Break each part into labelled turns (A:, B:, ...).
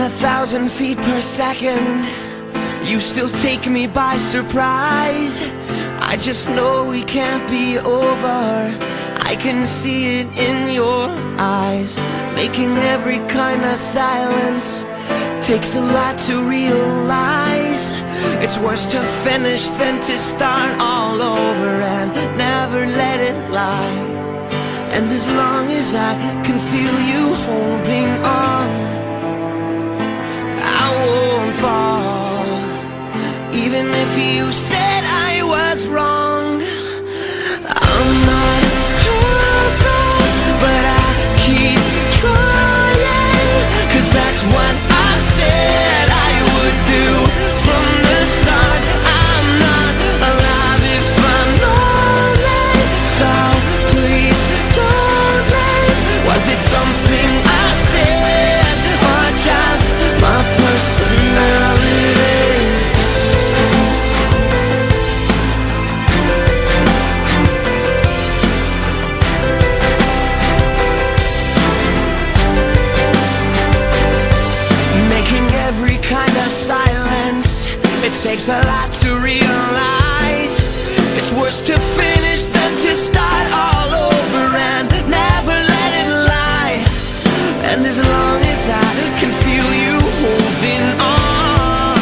A: 1,000 feet per second, you still take me by surprise. I just know we can't be over. I can see it in your eyes. Making every kind of silence takes a lot to realize. It's worse to finish than to start all over and never let it lie. And as long as I can feel you holding on, I won't fall. Even if you said I was wrong, I'm not perfect, but I keep trying. 'Cause that's what I said I would do from the start. I'm not alive if I'm lonely, so please don't leave. Was it something I said, or just my personality? Silence, it takes a lot to realize. It's worse to finish than to start all over and never let it lie. And as long as I can feel you holding on,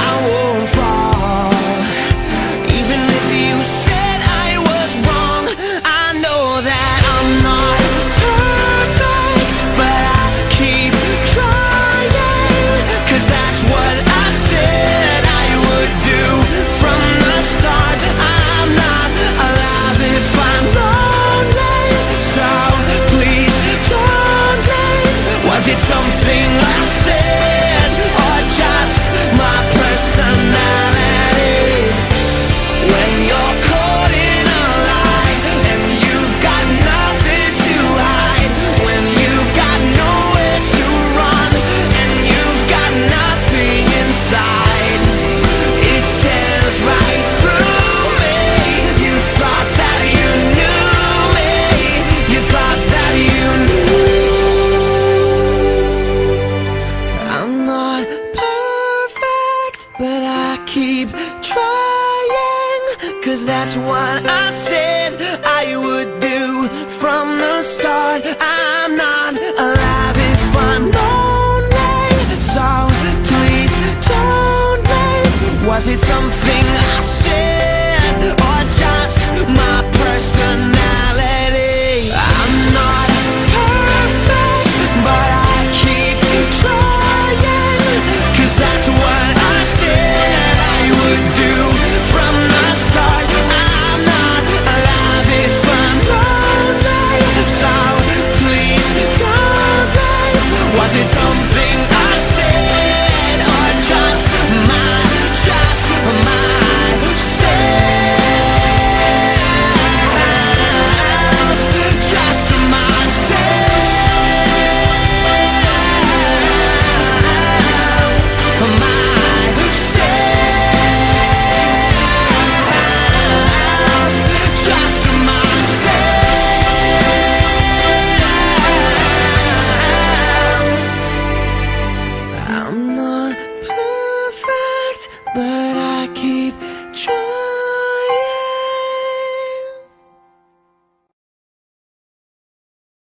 A: I won't fall. Even if you said I was wrong, I know that I'm not perfect, but I keep trying. 'Cause that's what I said I would do from the start. I'm not alive if I'm lonely, so please don't leave. Was it something I said, or just my personality? When you're caught in a lie and you've got nothing to hide, when you've got nowhere to run and you've got nothing inside, it tears right through me. You thought that you knew me, you thought that you knew. I'm not perfect, but I keep trying. 'Cause that's what I said I would do from the start. I'm not alive if I'm lonely, so please don't leave. Was it something I said, or just my personality? I'm not perfect, but I keep trying. 'Cause that's what I said I would do from the start. I'm not alive if I'm lonely, so please don't leave. Was it something I said, or just myself? Just myself. I'm not perfect, but